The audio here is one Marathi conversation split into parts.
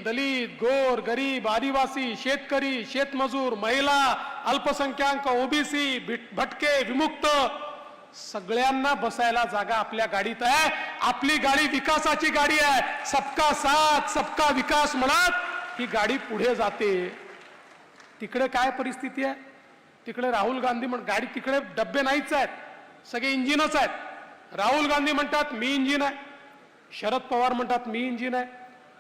दलित, गोर, गरीब, आदिवासी, शेतकरी, शेतमजूर, महिला, अल्पसंख्याक, ओबीसी, भटके, विमुक्त सगळ्यांना बसायला जागा आपल्या गाडीत आहे. आपली गाडी विकासाची गाडी आहे. सबका साथ सबका विकास म्हणत ही गाडी पुढे जाते. तिकडे काय परिस्थिती आहे? तिकडे राहुल गांधी गाडी तिकडे डब्बे नाहीच आहेत, सगळे इंजिनच आहेत. राहुल गांधी म्हणतात मी इंजिन आहे, शरद पवार म्हणतात मी इंजिन आहे,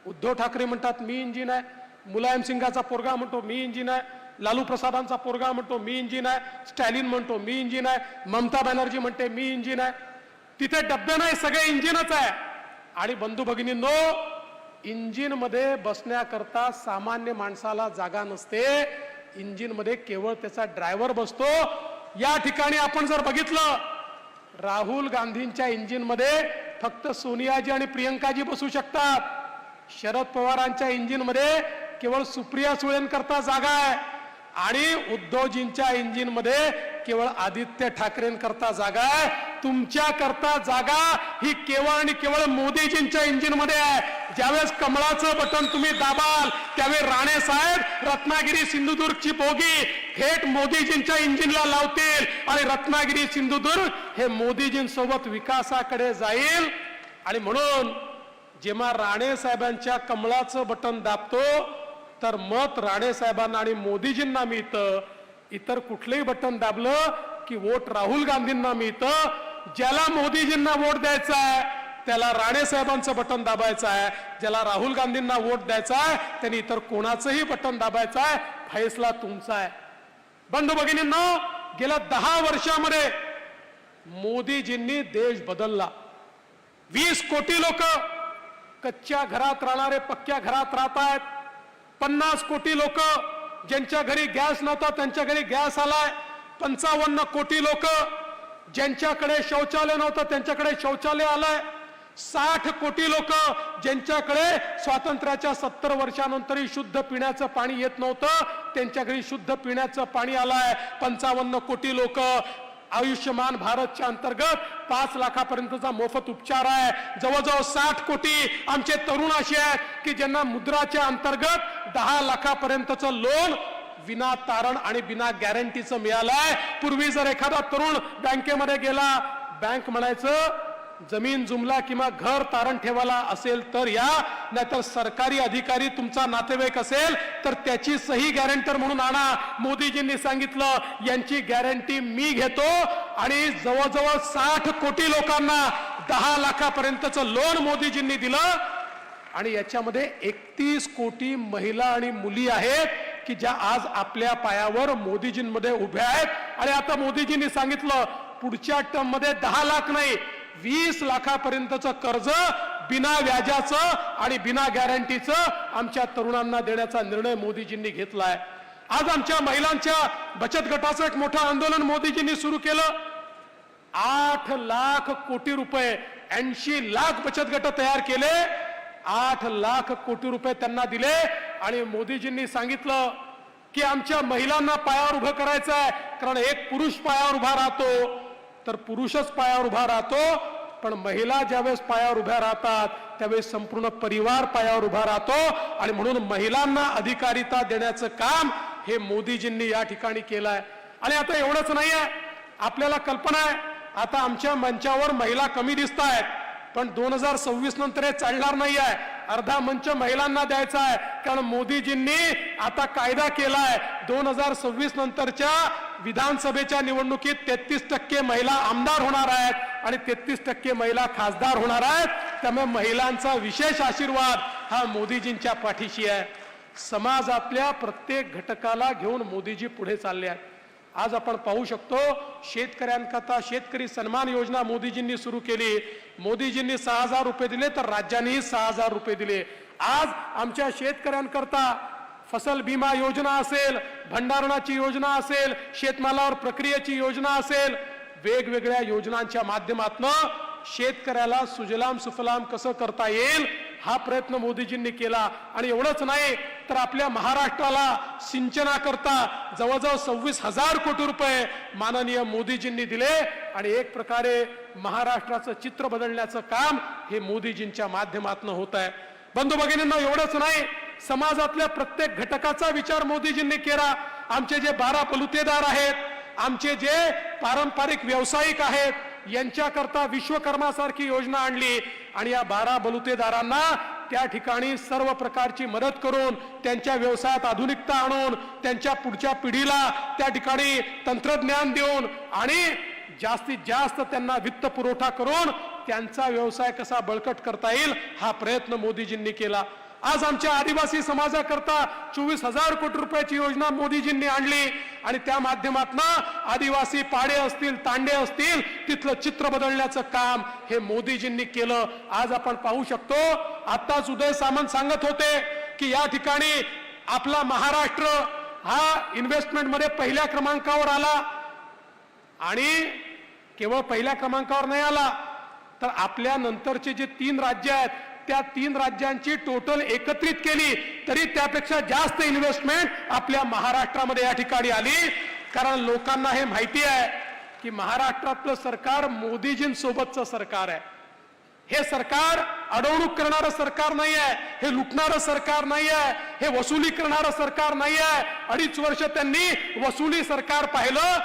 उद्धव ठाकरे म्हणतात मी इंजिन आहे, मुलायम सिंगाचा पोरगा म्हणतो मी इंजिन आहे, लालू प्रसादांचा पोरगा म्हणतो मी इंजिन आहे, स्टॅलिन म्हणतो मी इंजिन आहे, ममता बॅनर्जी म्हणते मी इंजिन आहे. तिथे डब्बे नाही, सगळे इंजिनच आहे. आणि बंधू भगिनींनो, इंजिन मध्ये बसण्याकरता सामान्य माणसाला जागा नसते. इंजिन मध्ये केवळ त्याचा ड्रायव्हर बसतो. या ठिकाणी आपण जर बघितलं, राहुल गांधींच्या इंजिन मध्ये फक्त सोनियाजी आणि प्रियंकाजी बसू शकतात. शरद पवारांच्या इंजिन मध्ये केवळ सुप्रिया सुळेंकरता जागा आहे. आणि उद्धवजींच्या इंजिन मध्ये केवळ आदित्य ठाकरेंकरता जागा आहे. तुमच्या करता जागा ही केवळ आणि केवळ मोदीजींच्या इंजिन मध्ये आहे. ज्यावेळेस कमळाचं बटन तुम्ही दाबाल त्यावेळी राणे साहेब रत्नागिरी सिंधुदुर्गची बोगी थेट मोदीजींच्या इंजिनला लावतील आणि रत्नागिरी सिंधुदुर्ग हे मोदीजींसोबत विकासाकडे जाईल. आणि म्हणून जेव्हा राणे साहेबांच्या कमळाचं बटन दाबतो तर मत राणे साहेबांना आणि मोदीजींना मिळतं. इतर कुठलंही बटन दाबलं की वोट राहुल गांधींना मिळतं. ज्याला मोदीजींना वोट द्यायचा आहे त्याला राणे साहेबांचं बटन दाबायचं आहे. ज्याला राहुल गांधींना वोट द्यायचा आहे त्यांनी इतर कोणाचंही बटन दाबायचं आहे. फैसला तुमचा आहे. बंधू भगिनींनो, गेल्या 10 वर्षामध्ये मोदीजींनी देश बदलला. 20 कोटी लोक कच्च्या घरात राहणारे पक्क्या घरात राहत आहेत. 50 कोटी लोक ज्यांच्या घरी गॅस नव्हता त्यांच्या घरी गॅस आलाय. 55 कोटी लोक ज्यांच्याकडे शौचालय नव्हतं त्यांच्याकडे शौचालय आलंय. 60 कोटी लोक ज्यांच्याकडे स्वातंत्र्याच्या 70 वर्षानंतरही शुद्ध पिण्याचं पाणी येत नव्हतं त्यांच्या घरी शुद्ध पिण्याचं पाणी आलंय. 55 कोटी लोक आयुष्यमान भारतच्या अंतर्गत 5 लाखापर्यंतचा मोफत उपचार आहे. जवळजवळ 60 कोटी आमचे तरुण असे आहेत की ज्यांना मुद्राच्या अंतर्गत 10 लाखापर्यंतचं लोन विना तारण आणि बिना गॅरंटीचं मिळालंय. पूर्वी जर एखादा तरुण बँकेमध्ये गेला, बँक म्हणायचं जमीन जुमला किंवा घर तारण ठेवायला असेल तर या, नाहीतर सरकारी अधिकारी तुमचा नातेवाईक असेल तर त्याची सही गॅरंटर म्हणून आणा. मोदीजींनी सांगितलं यांची गॅरंटी मी घेतो आणि जवळजवळ 60 कोटी लोकांना 10 लाखापर्यंतचं लोन मोदीजींनी दिलं. आणि याच्यामध्ये 31 कोटी महिला आणि मुली आहेत की ज्या आज आपल्या पायावर मोदीजींमध्ये उभ्या आहेत. आणि आता मोदीजींनी सांगितलं पुढच्या टर्म मध्ये 10 लाख नाही 20 लाखापर्यंतचं कर्ज बिना व्याजाचं आणि बिना गॅरंटीचं आमच्या तरुणांना देण्याचा निर्णय मोदीजींनी घेतलाय. आज आमच्या महिलांच्या बचत गटाचं एक मोठं आंदोलन मोदीजींनी सुरू केलं. 8 लाख कोटी रुपये 80 लाख बचत गट तयार केले. 8 लाख कोटी रुपये त्यांना दिले. आणि मोदीजींनी सांगितलं की आमच्या महिलांना पायावर उभं करायचं आहे. कारण एक पुरुष पायावर उभा राहतो तर पुरुषच पायावर उभा राहतो, पण महिला ज्यावेळेस पायावर उभ्या राहतात त्यावेळेस संपूर्ण परिवार पायावर उभा राहतो. आणि म्हणून महिलांना अधिकारिता देण्याचं काम हे मोदीजींनी या ठिकाणी केलंय. आणि आता एवढंच नाही आहे, आपल्याला कल्पना आहे आता आमच्या मंचावर महिला कमी दिसत आहेत, पण 2026 नंतर हे चालणार नाही आहे. अर्धा मंच महिलांना द्यायचा आहे. कारण मोदीजींनी आता कायदा केलाय 2026 नंतरच्या विधानसभेच्या निवडणुकीत 33% महिला आमदार होणार आहेत आणि 33% महिला खासदार होणार आहेत. त्यामुळे महिलांचा विशेष आशीर्वाद हा मोदीजींच्या पाठीशी आहे. समाजातल्या प्रत्येक घटकाला घेऊन मोदीजी पुढे चालले आहेत. आज आपण पाहू शकतो शेतकऱ्यांकरता शेतकरी सन्मान योजना मोदीजींनी सुरू केली. मोदीजींनी 6,000 रुपये दिले तर राज्यांनीही 6,000 रुपये दिले. आज आमच्या शेतकऱ्यांकरता फसल बीमा योजना असेल, भंडारणाची योजना असेल, शेतमालावर प्रक्रियेची योजना असेल, वेगवेगळ्या योजनांच्या माध्यमातून शेतकऱ्याला सुजलाम सुफलाम कसं करता येईल हा प्रयत्न मोदीजींनी केला. आणि एवढंच नाही तर आपल्या महाराष्ट्राला सिंचनाकरता जवळजवळ 26,000 कोटी रुपये माननीय मोदीजींनी दिले. आणि एक प्रकारे महाराष्ट्राचं चित्र बदलण्याचं काम हे मोदीजींच्या माध्यमातून होत आहे. बंधू भगिनींना एवढंच नाही, समाजातल्या प्रत्येक घटकाचा विचार मोदीजींनी केला. आमचे जे 12 बलुतेदार आहेत, आमचे जे पारंपरिक व्यावसायिक आहेत, यांच्याकरता विश्वकर्मासारखी योजना आणली आणि या 12 बलुतेदारांना त्या ठिकाणी सर्व प्रकारची मदत करून त्यांच्या व्यवसायात आधुनिकता आणून त्यांच्या पुढच्या पिढीला त्या ठिकाणी तंत्रज्ञान देऊन आणि जास्तीत जास्त त्यांना वित्त पुरवठा करून त्यांचा व्यवसाय कसा बळकट करता येईल हा प्रयत्न मोदीजींनी केला. आज आमच्या आदिवासी समाजाकरता 24,000 कोटी रुपयाची योजना मोदीजींनी आणली आणि त्या माध्यमातून आदिवासी पाडे असतील, तांडे असतील, तिथलं चित्र बदलण्याचं काम हे मोदीजींनी केलं. आज आपण पाहू शकतो, आताच उदय सामंत सांगत होते की या ठिकाणी आपला महाराष्ट्र हा इन्व्हेस्टमेंट मध्ये पहिल्या क्रमांकावर आला आणि केवळ पहिल्या क्रमांकावर नाही आला तर आपल्या नंतरचे जे 3 राज्य आहेत त्या 3 राज्यांची टोटल एकत्रित केली तरी त्यापेक्षा जास्त इन्व्हेस्टमेंट आपल्या महाराष्ट्रामध्ये या ठिकाणी आली. कारण लोकांना हे माहिती आहे की महाराष्ट्रातलं सरकार मोदीजींसोबतचं सरकार आहे. हे सरकार अडवणूक करणारं सरकार नाही आहे, हे लुटणारं सरकार नाही आहे, हे वसुली करणारं सरकार नाही आहे. 2.5 वर्ष त्यांनी वसुली सरकार पाहिलं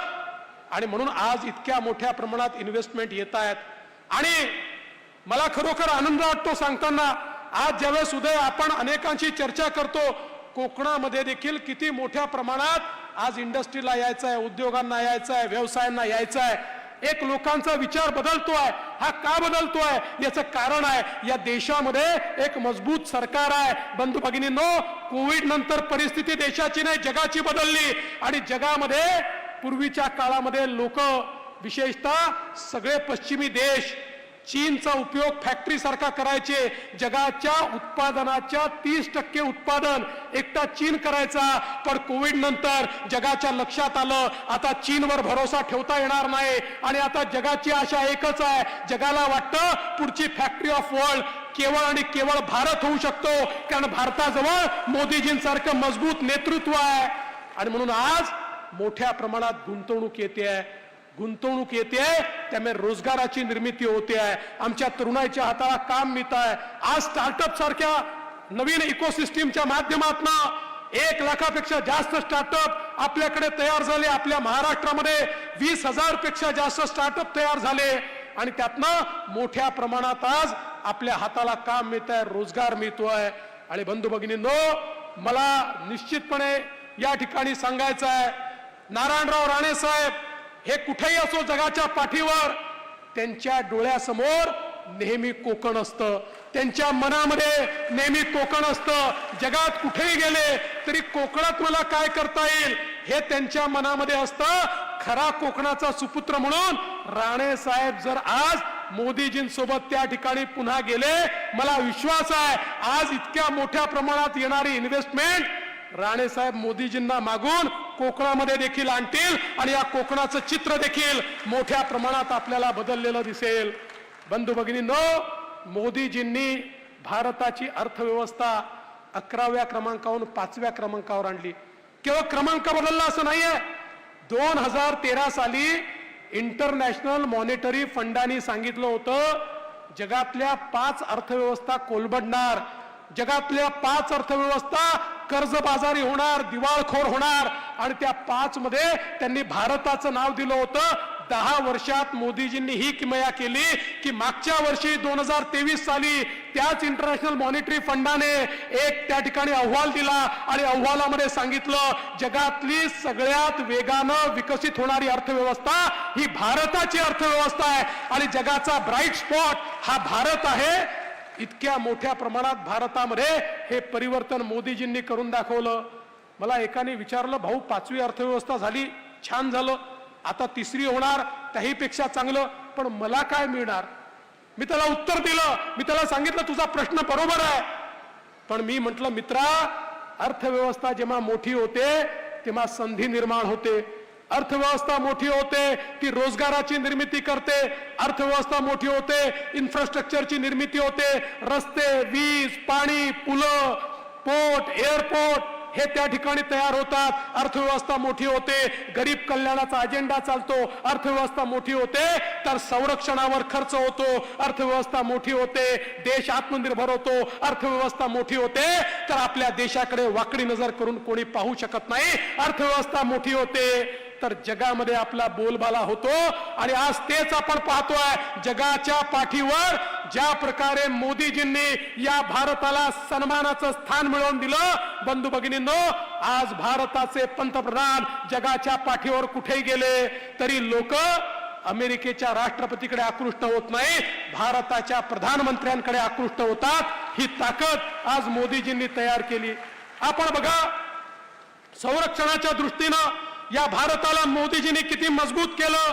आणि म्हणून आज इतक्या मोठ्या प्रमाणात इन्व्हेस्टमेंट येत आहेत. आणि मला खरोखर आनंद वाटतो सांगताना, आज ज्यावेळेस उदय आपण अनेकांशी चर्चा करतो, कोकणामध्ये देखील किती मोठ्या प्रमाणात आज इंडस्ट्रीला यायचं आहे, उद्योगांना यायचं आहे, व्यवसायांना यायचं आहे. एक लोकांचा विचार बदलतोय. हा का बदलतोय याचं कारण आहे या देशामध्ये एक मजबूत सरकार आहे. बंधू भगिनींनो, कोविड नंतर परिस्थिती देशाची नाही जगाची बदलली आणि जगामध्ये पूर्वीच्या काळामध्ये लोक विशेषतः सगळे पश्चिमी देश चीनचा उपयोग फॅक्टरी सारखा करायचे. जगाच्या उत्पादनाच्या 30% उत्पादन एकटा चीन करायचा. पण कोविड नंतर जगाच्या लक्षात आलं आता चीनवर भरोसा ठेवता येणार नाही आणि आता जगाची आशा एकच आहे. जगाला वाटतं पुढची फॅक्टरी ऑफ वर्ल्ड केवळ आणि केवळ भारत होऊ शकतो, कारण भारताजवळ मोदीजींसारखं मजबूत नेतृत्व आहे. आणि म्हणून आज मोठ्या प्रमाणात गुंतवणूक येते त्यामुळे रोजगाराची निर्मिती होते आहे. आमच्या तरुणाईच्या हाताला काम मिळत आहे. आज स्टार्टअप सारख्या नवीन इकोसिस्टीमच्या माध्यमातून 1 लाखापेक्षा जास्त स्टार्टअप आपल्याकडे तयार झाले. आपल्या महाराष्ट्रामध्ये 20,000 पेक्षा जास्त स्टार्टअप तयार झाले आणि त्यातनं मोठ्या प्रमाणात आज आपल्या हाताला काम मिळत आहे, रोजगार मिळतोय. आणि बंधू भगिनींनो, मला निश्चितपणे या ठिकाणी सांगायचं आहे, नारायणराव राणे साहेब हे कुठेही असो जगाच्या पाठीवर, त्यांच्या डोळ्यासमोर नेहमी कोकण असतं, त्यांच्या मनामध्ये नेहमी कोकण असतं. जगात कुठेही गेले तरी कोकणात मला काय करता येईल हे त्यांच्या मनामध्ये असतं. खरा कोकणाचा सुपुत्र म्हणून राणे साहेब जर आज मोदीजींसोबत त्या ठिकाणी पुन्हा गेले, मला विश्वास आहे आज इतक्या मोठ्या प्रमाणात येणारी इन्व्हेस्टमेंट राणे साहेब मोदीजींना मागून कोकणामध्ये देखील आणतील आणि या कोकणाचं चित्र देखील मोठ्या प्रमाणात आपल्याला बदललेलं दिसेल. बंधू भगिनींनो, मोदीजींनी भारताची अर्थव्यवस्था 11व्या क्रमांकावरून 5व्या क्रमांकावर आणली. केवळ क्रमांक बदलला असं नाहीये. 2013 साली इंटरनॅशनल मॉनिटरी फंडाने सांगितलं होतं जगातल्या 5 अर्थव्यवस्था कोलमडणार, जगातल्या 5 अर्थव्यवस्था कर्जबाजारी होणार, दिवाळखोर होणार आणि त्या 5 मध्ये त्यांनी भारताचं नाव दिलं होतं. 10 वर्षात मोदीजींनी ही किमया केली की मागच्या वर्षी 2023 साली त्याच इंटरनॅशनल मॉनिटरी फंडाने एक त्या ठिकाणी अहवाल दिला आणि अहवालामध्ये सांगितलं जगातली सगळ्यात वेगानं विकसित होणारी अर्थव्यवस्था ही भारताची अर्थव्यवस्था आहे आणि जगाचा ब्राईट स्पॉट हा भारत आहे. इतक्या मोठ्या प्रमाणात भारतामध्ये हे परिवर्तन मोदीजींनी करून दाखवलं. मला एकाने विचारलं, भाऊ 5वी अर्थव्यवस्था झाली, छान झालं, आता 3री होणार, त्याही पेक्षा चांगलं, पण मला काय मिळणार? मी त्याला उत्तर दिलं. मी त्याला सांगितलं तुझा प्रश्न बरोबर आहे, पण मी म्हटलं मित्रा, अर्थव्यवस्था जेव्हा मोठी होते तेव्हा संधी निर्माण होते. अर्थव्यवस्था मोठी होते ती रोजगाराची निर्मिती करते. अर्थव्यवस्था मोठी होते इन्फ्रास्ट्रक्चरची निर्मिती होते. रस्ते, वीज, पाणी, पुलं, पोर्ट, एअरपोर्ट हे त्या ठिकाणी तयार होतात, अर्थव्यवस्था मोठी होते, गरीब कल्याणाचा अजेंडा चालतो, अर्थव्यवस्था मोठी होते, तर संरक्षणावर खर्च होतो, अर्थव्यवस्था मोठी होते, देश आत्मनिर्भर होतो, अर्थव्यवस्था मोठी होते, तर आपल्या देशाकडे वाकडी नजर करून कोणी पाहू शकत नाही, अर्थव्यवस्था मोठी होते तर जगामध्ये आपला बोलबाला होतो. आणि आज तेच आपण पाहतोय, जगाच्या पाठीवर ज्या प्रकारे मोदीजींनी या भारताला सन्मानाचं स्थान मिळवून दिलं, बंधू भगिनींनो, आज भारताचे पंतप्रधान जगाच्या पाठीवर कुठेही गेले तरी लोक अमेरिकेच्या राष्ट्रपतीकडे आकृष्ट होत नाही, भारताच्या प्रधानमंत्र्यांकडे आकृष्ट होतात. ही ताकद आज मोदीजींनी तयार केली. आपण बघा, संरक्षणाच्या दृष्टीनं या भारताला मोदीजींनी किती मजबूत केलं.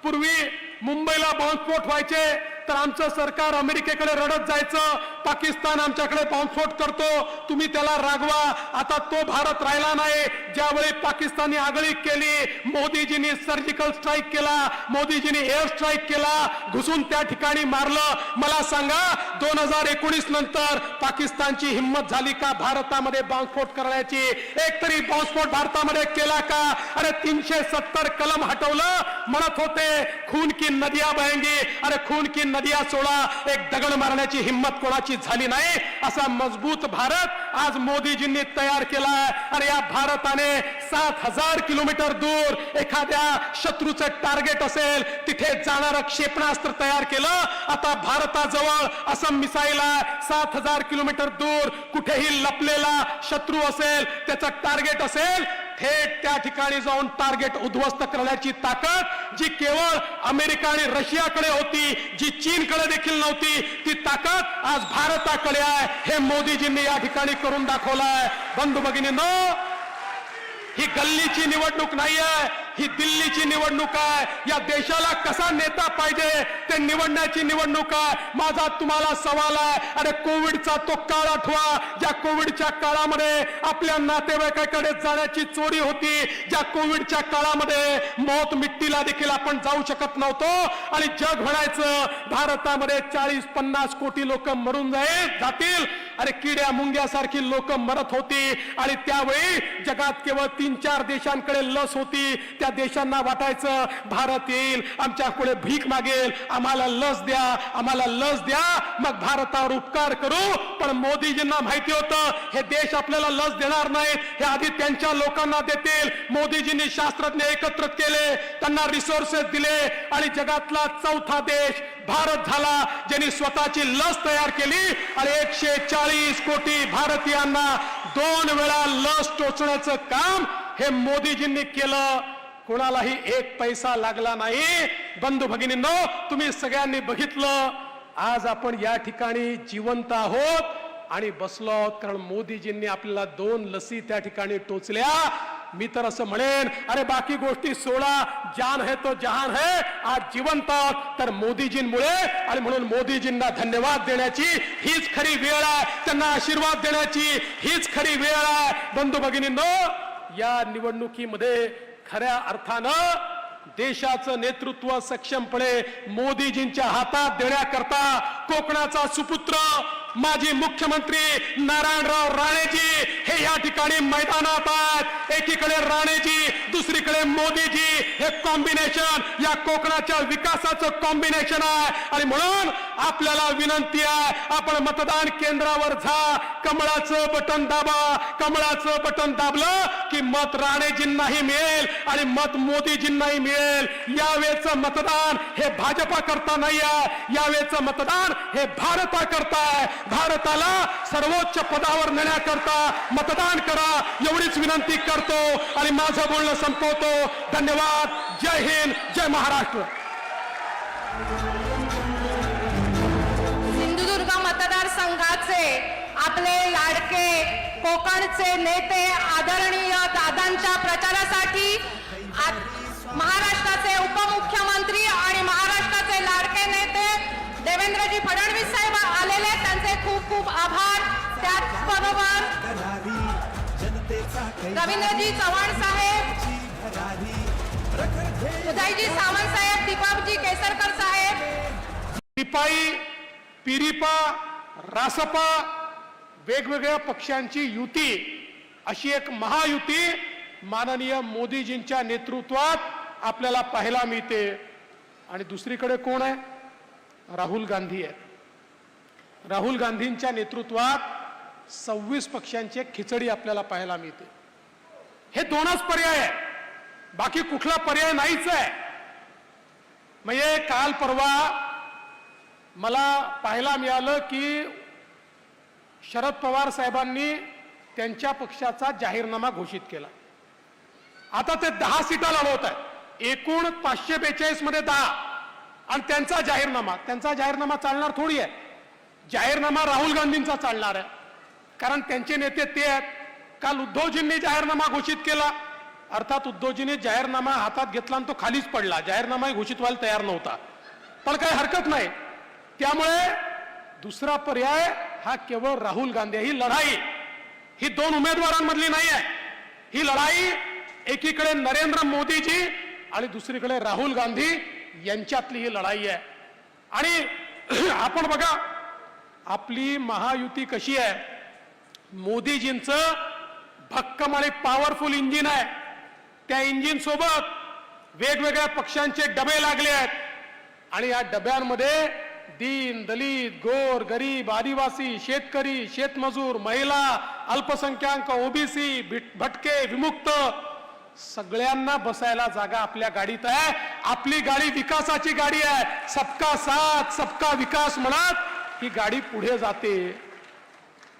पूर्वी मुंबईला बॉम्बस्फोट व्हायचे तर आमचं सरकार अमेरिकेकडे रडत जायचं, पाकिस्तान आमच्याकडे बॉम्बस्फोट करतो, तुम्ही त्याला रागवा. आता तो भारत राहिला नाही. ज्यावेळी पाकिस्तानने आगळीक केली, मोदीजींनी सर्जिकल स्ट्राईक केला, मोदीजींनी एअर स्ट्राईक केला, घुसून त्या ठिकाणी मारलं. मला सांगा, 2019 नंतर पाकिस्तानची हिंमत झाली का भारतामध्ये बॉम्बस्फोट करण्याची? एक तरी बॉम्बस्फोट भारतामध्ये केला का? अरे 370 कलम हटवलं, म्हणत होते खून की नदियां बहेंगी, अरे खून की नदियां सोडा, एक दगड मारण्याची हिंमत कोणाची झाली नाही. असा मजबूत भारत आज मोदीजींनी तयार केलाय. आणि या भारताने 7000 किलोमीटर दूर एखाद्या शत्रूचं टार्गेट असेल तिथे जाणारं क्षेपणास्त्र तयार केलं. आता भारताजवळ असं मिसाईल आहे, 7000 किलोमीटर दूर कुठेही लपलेला शत्रू असेल, त्याचं टार्गेट असेल, थेट त्या ठिकाणी जाऊन टार्गेट उद्ध्वस्त करण्याची ताकद जी केवळ अमेरिका आणि रशियाकडे होती, जी चीनकडे देखील नव्हती, ती ताकद आज भारताकडे आहे. हे मोदीजींनी या ठिकाणी करून दाखवलाय. बंधू भगिनींनो, ही गल्लीची निवडणूक नाही आहे, ही दिल्लीची निवडणूक आहे. या देशाला कसा नेता पाहिजे ते निवडण्याची निवडणूक आहे. माझा तुम्हाला सवाल आहे, अरे कोविडचा तो काळ आठवा, ज्या कोविडच्या काळामध्ये आपल्या नातेवाईकाकडे जाण्याची चोरी होती, ज्या कोविडच्या काळामध्ये मौत मिट्टीला देखील आपण जाऊ शकत नव्हतो आणि जग म्हणायचं भारतामध्ये 40-50 कोटी लोक मरून जातील. अरे किड्या मुंग्यासारखी लोक मरत होती आणि त्यावेळी जगात केवळ 3-4 देशांकडे लस होती. त्या देशांना वाटायचं भारत येईल, आमच्या पुढे भीक मागेल, आम्हाला लस द्या, आम्हाला लस द्या, मग भारतावर उपकार करू. पण मोदीजींना माहिती होतं हे देश आपल्याला लस देणार नाहीत, हे आधी त्यांच्या लोकांना देतील. मोदीजींनी शास्त्रज्ञ एकत्र केले, त्यांना रिसोर्सेस दिले आणि जगातला 4था देश भारत झाला ज्यांनी स्वतःची लस तयार केली आणि 140 कोटी भारतीयांना 2 वेळा लस टोचण्याचं काम हे मोदीजींनी केलं. कोणालाही एक पैसा लागला नाही. बंधू भगिनींनो, तुम्ही सगळ्यांनी बघितलं, आज आपण या ठिकाणी जिवंत आहोत आणि बसलो आहोत कारण मोदीजींनी आपल्याला 2 लसी त्या ठिकाणी टोचल्या. मी तर असं म्हणेन, अरे बाकी गोष्टी सोडा, जान है तो जहान है. आज जिवंत आहोत तर मोदीजींमुळे, आणि म्हणून मोदीजींना धन्यवाद देण्याची हीच खरी वेळ आहे, त्यांना आशीर्वाद देण्याची हीच खरी वेळ आहे. बंधू भगिनींनो, या निवडणुकीमध्ये खऱ्या अर्थानं देशाचं नेतृत्व सक्षमपणे मोदीजींच्या हातात देण्याकरता कोकणाचा सुपुत्र माजी मुख्यमंत्री नारायणराव राणेजी हे या ठिकाणी मैदानात आहेत. एकीकडे राणेजी, दुसरीकडे मोदीजी, हे कॉम्बिनेशन या कोकणाच्या विकासाचं कॉम्बिनेशन आहे. आणि म्हणून आपल्याला विनंती आहे, आपण मतदान केंद्रावर जा, कमळाचं बटन दाबा. कमळाचं बटन दाबलं की मत राणेजींनाही मिळेल आणि मत मोदीजींनाही मिळेल. यावेळेचं मतदान हे भाजपा करता नाही आहे, यावेळेचं मतदान हे भारता करता आहे. भारताला सर्वोच्च पदावर नेण्याकरता मतदान करा, एवढीच विनंती करतो आणि माझं बोलणं संपवतो. धन्यवाद. जय हिंद, जय महाराष्ट्र. सिंधुदुर्ग मतदारसंघाचे आपले लाडके कोकणचे नेते आदरणीय दादांच्या प्रचारासाठी महाराष्ट्राचे उपमुख्यमंत्री आणि महाराष्ट्राचे लाडके नेते देवेंद्रजी फडणवीस साहेब आलेले, त्यांचे खूप खूप आभार. त्याचबरोबर रवींद्रजी चव्हाण साहेब, उदयजी सावंत साहेब, दीपकजी केसरकर साहेब. रिपाई, पिरिपा, रासपा वेगवेगळ्या पक्षांची युती अशी एक महायुती माननीय मोदीजींच्या नेतृत्वात आपल्याला पाहायला मिळते. आणि दुसरीकडे कोण आहे? राहुल गांधी आहे. राहुल गांधींच्या नेतृत्वात 26 पक्षांची एक खिचडी आपल्याला पाहायला मिळते. हे दोनच पर्याय आहे, बाकी कुठला पर्याय नाहीच आहे. म्हणजे काल परवा मला पाहायला मिळालं की शरद पवार साहेबांनी त्यांच्या पक्षाचा जाहीरनामा घोषित केला. आता ते 10 सीटा लढवत आहेत. एकूण 542 मध्ये 10 आणि त्यांचा जाहीरनामा चालणार थोडी आहे. जाहीरनामा राहुल गांधींचा चालणार आहे, कारण त्यांचे नेते ते आहेत. काल उद्धवजींनी जाहीरनामा घोषित केला. अर्थात उद्धवजींनी जाहीरनामा हातात घेतला आणि तो खालीच पडला. जाहीरनामाही घोषित व्हायला तयार नव्हता, पण काही हरकत नाही. त्यामुळे दुसरा पर्याय हा केवळ राहुल गांधी. ही लढाई ही दोन उमेदवारांमधली नाही आहे. ही लढाई एकीकडे नरेंद्र मोदीजी आणि दुसरीकडे राहुल गांधी यांच्यातली ही लढाई आहे. आणि आपण बघा आपली महायुती कशी आहे. मोदीजींचं भक्कम आणि पॉवरफुल इंजिन आहे. त्या इंजिन सोबत वेगवेगळ्या पक्षांचे डबे लागले आहेत आणि या डब्यांमध्ये दीन दलित गोर गरीब आदिवासी शेतकरी शेतमजूर महिला अल्पसंख्याक ओबीसी भटके विमुक्त सगळ्यांना बसायला जागा आपल्या गाडीत आहे. आपली गाडी विकासाची गाडी आहे. सबका साथ सबका विकास म्हणत ही गाडी पुढे जाते.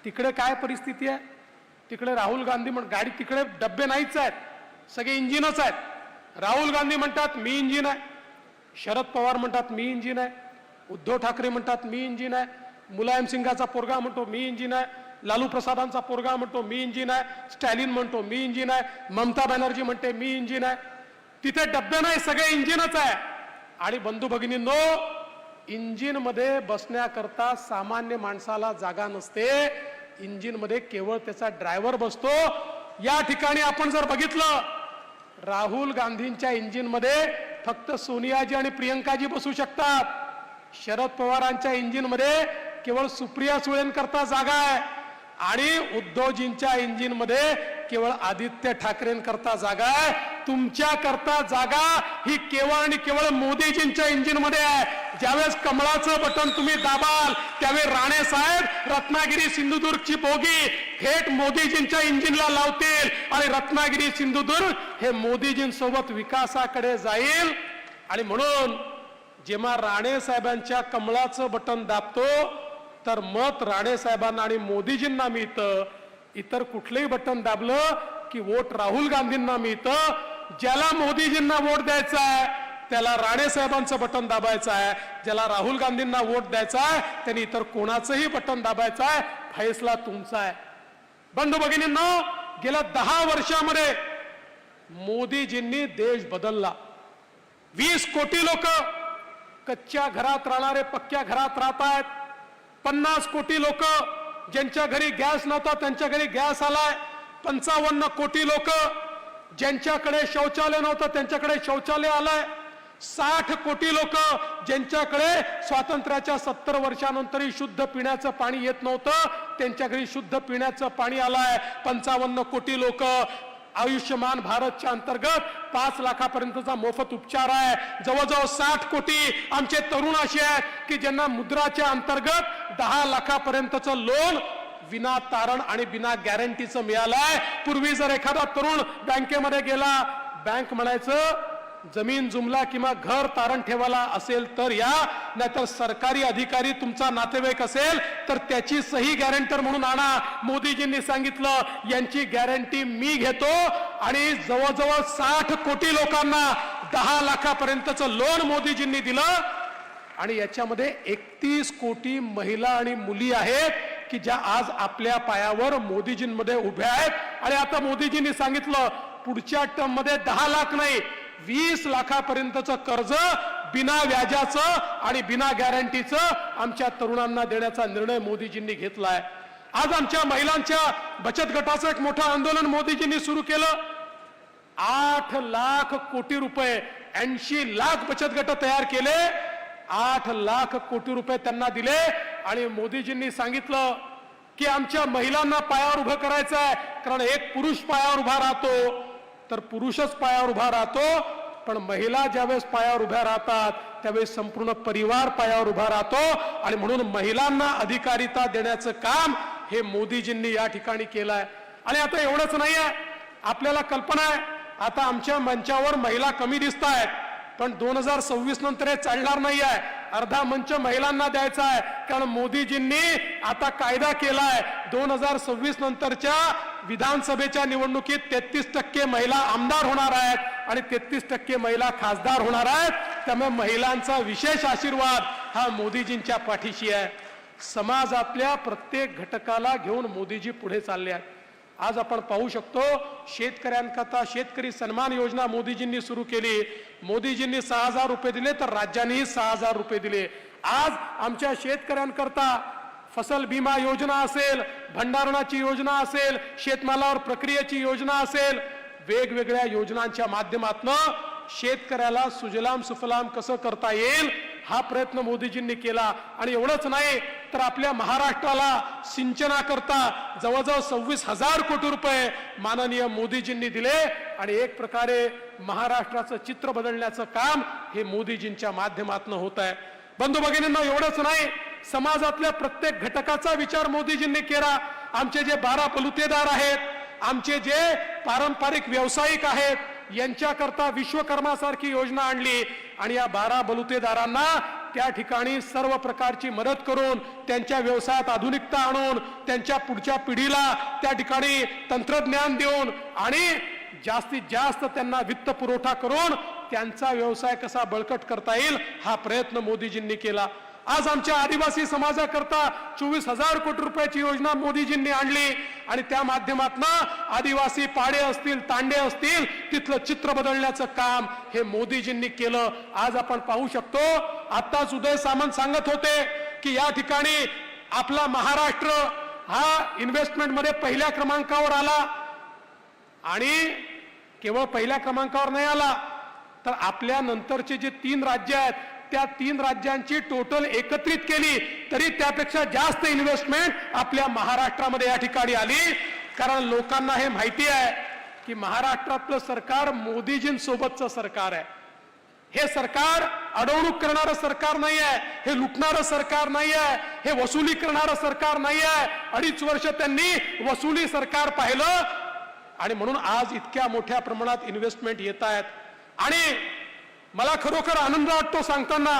तिकडे काय परिस्थिती आहे? तिकडे राहुल गांधी गाडी तिकडे डब्बे नाहीच आहेत, सगळे इंजिनच आहेत. राहुल गांधी म्हणतात मी इंजिन आहे, शरद पवार म्हणतात मी इंजिन आहे, उद्धव ठाकरे म्हणतात मी इंजिन आहे, मुलायम सिंगाचा पोरगा म्हणतो मी इंजिन आहे, लालू प्रसादांचा पोरगा म्हणतो मी इंजिन आहे, स्टॅलिन म्हणतो मी इंजिन आहे, ममता बॅनर्जी म्हणते मी इंजिन आहे. तिथे डब्बे नाही, सगळे इंजिनच आहे. आणि बंधू भगिनींनो, इंजिन मध्ये बसण्याकरता सामान्य माणसाला जागा नसते. इंजिन मध्ये केवळ त्याचा ड्रायव्हर बसतो. या ठिकाणी आपण जर बघितलं, राहुल गांधींच्या इंजिन मध्ये फक्त सोनियाजी आणि प्रियंकाजी बसू शकतात. शरद पवारांच्या इंजिन मध्ये केवळ सुप्रिया सुळेंकरता जागा आहे आणि उद्धवजींच्या इंजिन मध्ये केवळ आदित्य ठाकरेंकरता जागा आहे. तुमच्या करता जागा ही केवळ आणि केवळ मोदीजींच्या इंजिन मध्ये आहे. ज्यावेळेस कमळाचं बटन तुम्ही दाबाल त्यावेळी राणे साहेब रत्नागिरी सिंधुदुर्गची बोगी थेट मोदीजींच्या इंजिनला लावतील आणि रत्नागिरी सिंधुदुर्ग हे मोदीजींसोबत विकासाकडे जाईल. आणि म्हणून जेव्हा राणे साहेबांच्या कमळाचं बटन दाबतो तर मत राणे साहेबांना आणि मोदीजींना मिळतं. इतर कुठलंही बटन दाबलं की वोट राहुल गांधींना मिळतं. ज्याला मोदीजींना वोट द्यायचा आहे त्याला राणे साहेबांचं बटन दाबायचं आहे, ज्याला राहुल गांधींना वोट द्यायचा आहे त्यांनी इतर कोणाचंही बटन दाबायचं आहे. फैसला तुमचा आहे. बंधू भगिनींनो, गेल्या 10 वर्षामध्ये मोदीजींनी देश बदलला. 20 कोटी लोक कच्च्या घरात राहणारे पक्क्या घरात राहत आहेत. 50 कोटी लोक ज्यांच्या घरी गॅस नव्हता त्यांच्या घरी गॅस आलाय. 55 कोटी लोक ज्यांच्याकडे शौचालय नव्हतं त्यांच्याकडे शौचालय आलंय. 60 कोटी लोक ज्यांच्याकडे स्वातंत्र्याच्या 70 वर्षानंतरही शुद्ध पिण्याचं पाणी येत नव्हतं त्यांच्या घरी शुद्ध पिण्याचं पाणी आलंय. 55 कोटी लोक आयुष्यमान भारतच्या अंतर्गत 5 लाखापर्यंतचा मोफत उपचार आहे. जवळजवळ 60 कोटी आमचे तरुण असे आहेत की ज्यांना मुद्राच्या अंतर्गत 10 लाखापर्यंतचं लोन विना तारण आणि बिना गॅरंटीचं मिळालंय. पूर्वी जर एखादा तरुण बँकेमध्ये गेला, बँक म्हणायचं जमीन जुमला किंवा घर तारण ठेवायला असेल तर या, नाहीतर सरकारी अधिकारी तुमचा नातेवाईक असेल तर त्याची सही गॅरंटर म्हणून आणा. मोदीजींनी सांगितलं यांची गॅरंटी मी घेतो आणि जवळजवळ 60 कोटी लोकांना 10 लाखापर्यंतचं लोन मोदीजींनी दिलं. आणि याच्यामध्ये 31 कोटी महिला आणि मुली आहेत की ज्या आज आपल्या पायावर मोदीजींमध्ये उभ्या आहेत. आणि आता मोदीजींनी सांगितलं पुढच्या टर्म मध्ये 10 लाख नाही 20 लाखापर्यंतचं कर्ज बिना व्याजाचं आणि बिना गॅरंटीचं आमच्या तरुणांना देण्याचा निर्णय मोदीजींनी घेतलाय. आज आमच्या महिलांच्या बचत गटाचं एक मोठं आंदोलन मोदीजींनी सुरू केलं. 8 लाख कोटी रुपये 80 लाख बचत गट तयार केले. 8 लाख कोटी रुपये त्यांना दिले आणि मोदीजींनी सांगितलं की आमच्या महिलांना पायावर उभं करायचं आहे, कारण एक पुरुष पायावर उभा राहतो तर पुरुषच पायावर उभा राहतो, पण महिला ज्यावेळेस पायावर उभ्या राहतात त्यावेळेस संपूर्ण परिवार पायावर उभा राहतो. आणि म्हणून महिलांना अधिकारिता देण्याचं काम हे मोदीजींनी या ठिकाणी केलं आहे. आणि आता एवढंच नाही आहे, आपल्याला कल्पना आहे आता आमच्या मंचावर महिला कमी दिसत आहेत, पण 2026 नंतर हे चालणार नाही आहे. अर्धा मंच महिलांना द्यायचा आहे, कारण मोदीजींनी आता कायदा केलाय 2026 नंतरच्या विधानसभेच्या निवडणुकीत 33% महिला आमदार होणार आहेत आणि 33% महिला खासदार होणार आहेत. त्यामुळे महिलांचा विशेष आशीर्वाद हा मोदीजींच्या पाठीशी आहे. समाजातल्या प्रत्येक घटकाला घेऊन मोदीजी पुढे चालले आहेत. आज आपण पाहू शकतो शेतकऱ्यांकरता शेतकरी सन्मान योजना मोदीजींनी सुरू केली. मोदीजींनी 6,000 रुपये दिले तर राज्यांनीही 6,000 रुपये दिले. आज आमच्या शेतकऱ्यांकरता फसल बीमा योजना असेल, भंडारणाची योजना असेल, शेतमालावर प्रक्रियेची योजना असेल, वेगवेगळ्या योजनांच्या माध्यमातून शेतकऱ्याला सुजलाम सुफलाम कसं करता येईल हा प्रयत्न मोदीजींनी केला. आणि एवढंच नाही तर आपल्या महाराष्ट्राला सिंचनाकरता जवळजवळ 26,000 कोटी रुपये माननीय मोदीजींनी दिले. आणि एक प्रकारे महाराष्ट्राचं चित्र बदलण्याचं काम हे मोदीजींच्या माध्यमातून होत आहे. बंधू भगिनींनो, एवढंच नाही, समाजातल्या प्रत्येक घटकाचा विचार मोदीजींनी केला. आमचे जे 12 बलुतेदार आहेत, आमचे जे पारंपरिक व्यावसायिक आहेत, यांच्याकरता विश्वकर्मासारखी योजना आणली आणि या 12 बलुतेदारांना त्या ठिकाणी सर्व प्रकारची मदत करून त्यांच्या व्यवसायात आधुनिकता आणून त्यांच्या पुढच्या पिढीला त्या ठिकाणी तंत्रज्ञान देऊन आणि जास्तीत जास्त त्यांना वित्त पुरवठा करून त्यांचा व्यवसाय कसा बळकट करता येईल हा प्रयत्न मोदीजींनी केला. आज आमच्या आदिवासी समाजाकरता 24,000 कोटी रुपयाची योजना मोदीजींनी आणली आणि त्या माध्यमातून आदिवासी पाडे असतील, तांडे असतील, तिथलं चित्र बदलण्याचं काम हे मोदीजींनी केलं. आज आपण पाहू शकतो, आताच उदय सामंत सांगत होते की या ठिकाणी आपला महाराष्ट्र हा इन्व्हेस्टमेंट मध्ये पहिल्या क्रमांकावर आला. आणि केवळ पहिल्या क्रमांकावर नाही आला तर आपल्या नंतरचे जे 3 राज्य आहेत त्या 3 राज्यांची टोटल एकत्रित केली तरी त्यापेक्षा जास्त इन्व्हेस्टमेंट आपल्या महाराष्ट्रामध्ये या ठिकाणी आली. कारण लोकांना हे माहिती आहे की महाराष्ट्रातलं सरकार मोदीजींसोबतचं सरकार आहे. हे सरकार अडवणूक करणारं सरकार नाही आहे, हे लुटणारं सरकार नाही आहे, हे वसुली करणारं सरकार नाही आहे. 2.5 वर्ष त्यांनी वसुली सरकार पाहिलं आणि म्हणून आज इतक्या मोठ्या प्रमाणात इन्व्हेस्टमेंट येत आहेत. आणि मला खरोखर आनंद वाटतो सांगताना,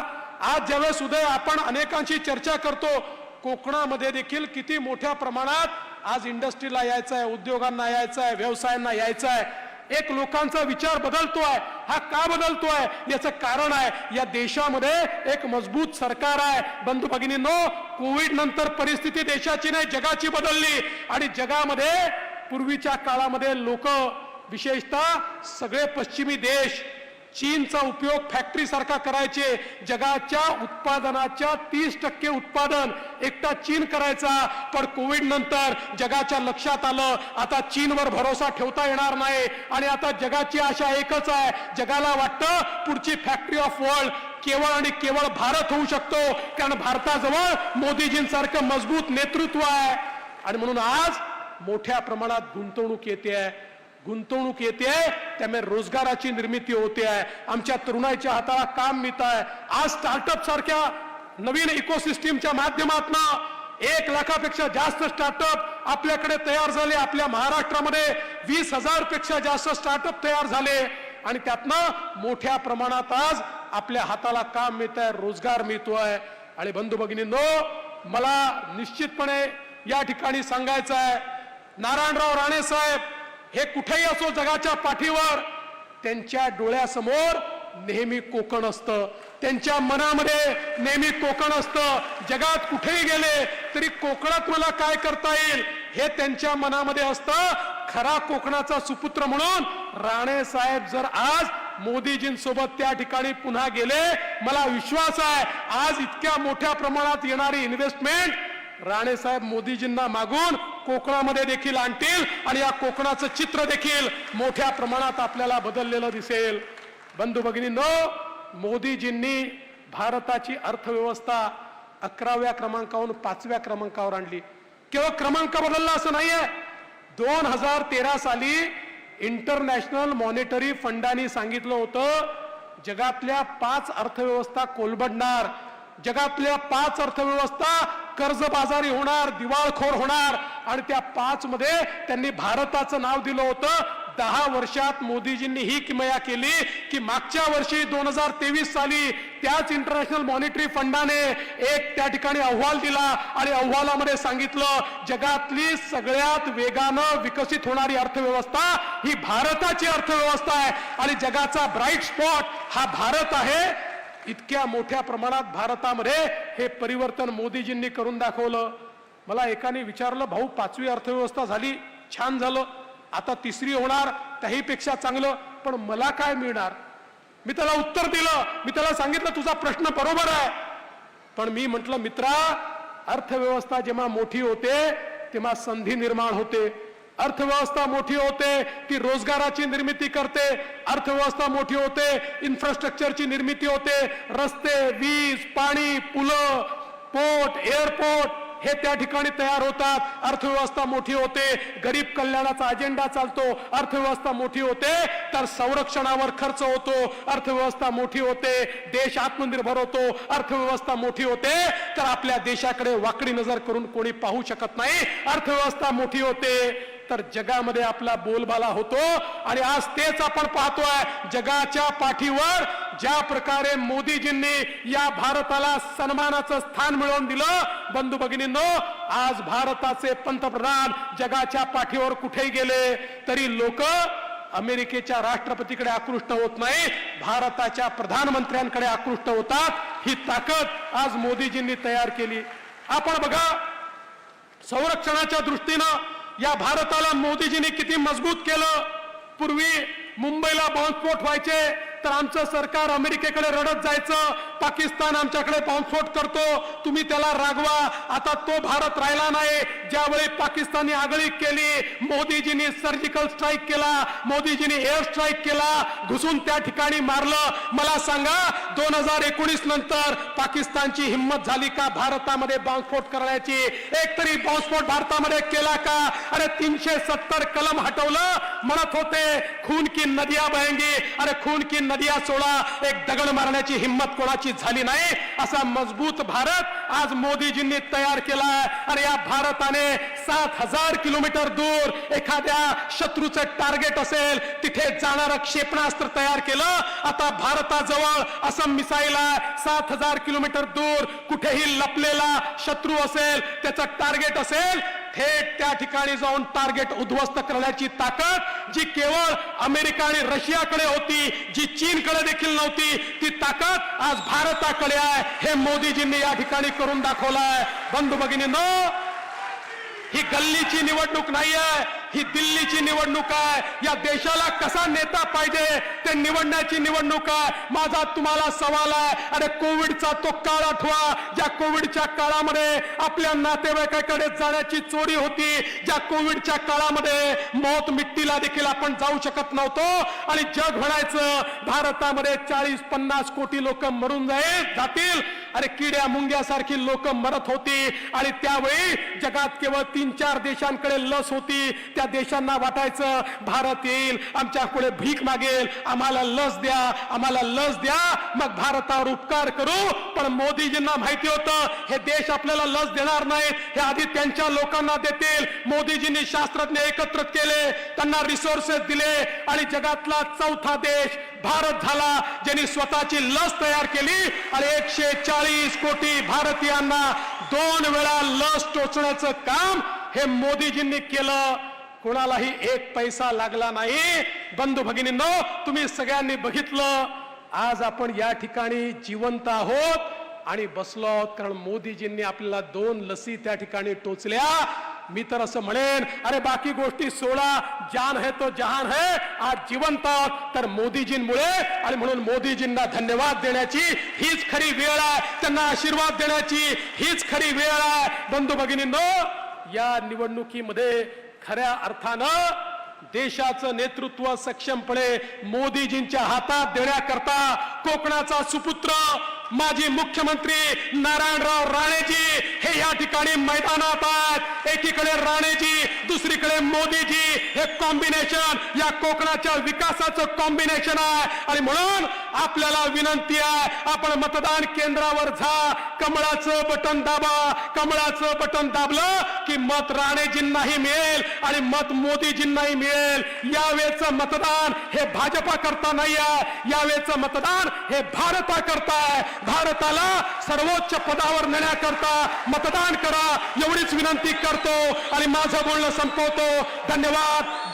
आज ज्यावेळेस उदय आपण अनेकांशी चर्चा करतो, कोकणामध्ये देखील किती मोठ्या प्रमाणात आज इंडस्ट्रीला यायचं आहे, उद्योगांना यायचं आहे, व्यवसायांना यायचं आहे. एक लोकांचा विचार बदलतोय. हा का बदलतोय याचं कारण आहे या देशामध्ये एक मजबूत सरकार आहे. बंधू भगिनींनो, कोविड नंतर परिस्थिती देशाची नाही जगाची बदलली आणि जगामध्ये पूर्वीच्या काळामध्ये लोक विशेषतः सगळे पश्चिमी देश चीनचा उपयोग फॅक्टरी सारखा करायचे. जगाच्या उत्पादनाच्या 30% उत्पादन एकटा चीन करायचा. पण कोविड नंतर जगाच्या लक्षात आलं आता चीनवर भरोसा ठेवता येणार नाही आणि आता जगाची आशा एकच आहे, जगाला वाटतं पुढची फॅक्टरी ऑफ वर्ल्ड केवळ आणि केवळ भारत होऊ शकतो, कारण भारताजवळ मोदीजींसारखं मजबूत नेतृत्व आहे. आणि म्हणून आज मोठ्या प्रमाणात गुंतवणूक येते त्यामुळे रोजगाराची निर्मिती होते आहे. आमच्या तरुणाईच्या हाताला काम मिळत आहे. आज स्टार्टअप सारख्या नवीन इकोसिस्टीमच्या माध्यमातून 1 लाखापेक्षा जास्त स्टार्टअप आपल्याकडे तयार झाले. आपल्या महाराष्ट्रामध्ये 20,000 पेक्षा जास्त स्टार्टअप तयार झाले आणि त्यातनं मोठ्या प्रमाणात आज आपल्या हाताला काम मिळत आहे, रोजगार मिळतोय. आणि बंधू भगिनींनो, मला निश्चितपणे या ठिकाणी सांगायचं आहे, नारायणराव राणे साहेब हे कुठेही असो जगाच्या पाठीवर, त्यांच्या डोळ्यासमोर नेहमी कोकण असतं, त्यांच्या मनामध्ये नेहमी कोकण असतं. जगात कुठेही गेले तरी कोकणात मला काय करता येईल हे त्यांच्या मनामध्ये असतं. खरा कोकणाचा सुपुत्र म्हणून राणे साहेब जर आज मोदीजींसोबत त्या ठिकाणी पुन्हा गेले, मला विश्वास आहे आज इतक्या मोठ्या प्रमाणात येणारी इन्व्हेस्टमेंट राणे साहेब मोदीजींना मागून कोकणामध्ये देखील आणतील आणि या कोकणाचं चित्र देखील मोठ्या प्रमाणात आपल्याला बदललेलं दिसेल. बंधू भगिनींनो, मोदीजींनी भारताची अर्थव्यवस्था 11व्या क्रमांकावरून 5व्या क्रमांकावर आणली. केवळ क्रमांक बदलला असं नाहीये. 2013 साली इंटरनॅशनल मॉनिटरी फंडाने सांगितलं होतं जगातल्या 5 अर्थव्यवस्था कोलमडणार, जगातल्या 5 अर्थव्यवस्था कर्जबाजारी होणार, दिवाळखोर होणार, आणि त्या 5 मध्ये त्यांनी भारताचं नाव दिलं होतं. 10 वर्षात मोदीजींनी ही किमया केली की मागच्या वर्षी 2023 साली त्याच इंटरनॅशनल मॉनिटरी फंडाने एक त्या ठिकाणी अहवाल दिला आणि अहवालामध्ये सांगितलं जगातली सगळ्यात वेगानं विकसित होणारी अर्थव्यवस्था ही भारताची अर्थव्यवस्था आहे आणि जगाचा ब्राईट स्पॉट हा भारत आहे. इतक्या मोठ्या प्रमाणात भारतामध्ये हे परिवर्तन मोदीजींनी करून दाखवलं. मला एकाने विचारलं, भाऊ 5वी अर्थव्यवस्था झाली, छान झालं, आता 3री होणार, त्याहीपेक्षा चांगलं, पण मला काय मिळणार? मी त्याला उत्तर दिलं, मी त्याला सांगितलं तुझा प्रश्न बरोबर आहे, पण मी म्हटलं मित्रा, अर्थव्यवस्था जेव्हा मोठी होते तेव्हा संधी निर्माण होते. अर्थव्यवस्था मोठी होते ती रोजगाराची निर्मिती करते. अर्थव्यवस्था मोठी होते इन्फ्रास्ट्रक्चरची निर्मिती होते. रस्ते, वीज, पाणी, पुलं, पोर्ट, एअरपोर्ट हे त्या ठिकाणी तयार होतात. अर्थव्यवस्था मोठी होते, गरीब कल्याणाचा अजेंडा चालतो. अर्थव्यवस्था मोठी होते तर संरक्षणावर खर्च होतो. अर्थव्यवस्था मोठी होते, देश आत्मनिर्भर होतो. अर्थव्यवस्था मोठी होते तर आपल्या देशाकडे वाकडी नजर करून कोणी पाहू शकत नाही. अर्थव्यवस्था मोठी होते तर जगामध्ये आपला बोलबाला होतो. आणि आज तेच आपण पाहतोय, जगाच्या पाठीवर ज्या प्रकारे मोदीजींनी या भारताला सन्मानाचं स्थान मिळवून दिलं. बंधू भगिनींनो, आज भारताचे पंतप्रधान जगाच्या पाठीवर कुठेही गेले तरी लोक अमेरिकेच्या राष्ट्रपतीकडे आकृष्ट होत नाही, भारताच्या प्रधानमंत्र्यांकडे आकृष्ट होतात. ही ताकद आज मोदीजींनी तयार केली. आपण बघा, संरक्षणाच्या दृष्टीनं या भारताला मोदीजींनी किती मजबूत केलं. पूर्वी मुंबईला बॉम्बस्फोट व्हायचे तर आमचं सरकार अमेरिकेकडे रडत जायचं, पाकिस्तान आमच्याकडे बॉम्बस्फोट करतो, तुम्ही त्याला रागवा. आता तो भारत राहिला नाही. ज्यावेळी पाकिस्तानने आगळीक केली, मोदीजींनी सर्जिकल स्ट्राईक केला, मोदीजींनी एअर स्ट्राईक केला, घुसून त्या ठिकाणी मारलं. मला सांगा, 2019 नंतर पाकिस्तानची हिंमत झाली का भारतामध्ये बॉम्बस्फोट करण्याची? एक तरी बॉम्बस्फोट भारतामध्ये केला का? अरे 370 कलम हटवलं, म्हणत होते खून की नदियां बहेंगी. अरे खून की नदियां सोडा, एक दगड मारण्याची हिंमत कोणाची झाली नाही. असा मजबूत भारत आज मोदीजींनी तयार केला. आणि या भारताने 7000 किलोमीटर दूर एखाद्या शत्रूचं टार्गेट असेल तिथे जाणारं क्षेपणास्त्र तयार केलं. आता भारताजवळ असं मिसाईल आहे, 7000 किलोमीटर दूर कुठेही लपलेला शत्रू असेल, त्याचं टार्गेट असेल, थेट त्या ठिकाणी जाऊन टार्गेट उद्ध्वस्त करण्याची ताकद जी केवळ अमेरिका आणि रशियाकडे होती, जी चीनकडे देखील नव्हती, ती ताकद आज भारताकडे आहे. हे मोदीजींनी या ठिकाणी करून दाखवलाय. बंधू भगिनींनो, ही गल्लीची निवडणूक नाहीये, ही दिल्लीची निवडणूक आहे. या देशाला कसा नेता पाहिजे ते निवडण्याची निवडणूक आहे. माझा तुम्हाला सवाल आहे, अरे कोविडचा तो काळ आठवा, ज्या कोविडच्या काळामध्ये आपल्या नातेवाईकाकडे जाण्याची चोरी होती, ज्या कोविडच्या काळामध्ये मौत मिट्टीला देखील आपण जाऊ शकत नव्हतो आणि जग म्हणायचं भारतामध्ये 40-50 कोटी लोक मरून जातील. अरे किड्या मुंग्यासारखी लोक मरत होती आणि त्यावेळी जगात केवळ 3-4 देशांकडे लस होती. त्या देशांना वाटायचं भारत येईल, आमच्या पुढे भीक मागेल, आम्हाला लस द्या, आम्हाला लस द्या, मग भारतावर उपकार करू. पण मोदीजींना माहिती होतं हे देश आपल्याला लस देणार नाहीत, हे आधी त्यांच्या लोकांना देतील. मोदीजींनी शास्त्रज्ञ एकत्रित केले, त्यांना रिसोर्सेस दिले आणि जगातला 4था देश भारत झाला ज्यांनी स्वतःची लस तयार केली आणि 140 कोटी भारतीयांना 2 वेळा लस टोचण्याचं काम हे मोदीजींनी केलं. कोणालाही एक पैसा लागला नाही. बंधू भगिनींनो, तुम्ही सगळ्यांनी बघितलं, आज आपण या ठिकाणी जिवंत आहोत आणि बसलो आहोत कारण मोदीजींनी आपल्याला 2 लसी त्या ठिकाणी टोचल्या. मी तर असं म्हणेन, अरे बाकी गोष्टी सोडा, जान है तो जहान है. आज जिवंत आहोत तर मोदीजींमुळे, आणि म्हणून मोदीजींना धन्यवाद देण्याची हीच खरी वेळ आहे, त्यांना आशीर्वाद देण्याची हीच खरी वेळ आहे. बंधू भगिनींनो, या निवडणुकीमध्ये खऱ्या अर्थानं देशाचं नेतृत्व सक्षमपणे मोदीजींच्या हातात देण्याकरता कोकणाचा सुपुत्र, माजी मुख्यमंत्री नारायणराव राणेजी हे या ठिकाणी मैदानात आहेत. एकीकडे राणेजी, दुसरीकडे मोदीजी, हे कॉम्बिनेशन या कोकणाच्या विकासाचं कॉम्बिनेशन आहे. आणि म्हणून आपल्याला विनंती आहे, आपण मतदान केंद्रावर जा, कमळाचं बटन दाबा. कमळाचं बटन दाबलं की मत राणेजींनाही मिळेल आणि मत मोदीजींनाही मिळेल. यावेळेचं मतदान हे भाजपा करता नाही आहे, यावेळेचं मतदान हे भारता करता आहे. भारताला सर्वोच्च पदावर नेण्याकरता मतदान करा एवढीच विनंती करतो आणि माझं बोलणं संपवतो. धन्यवाद.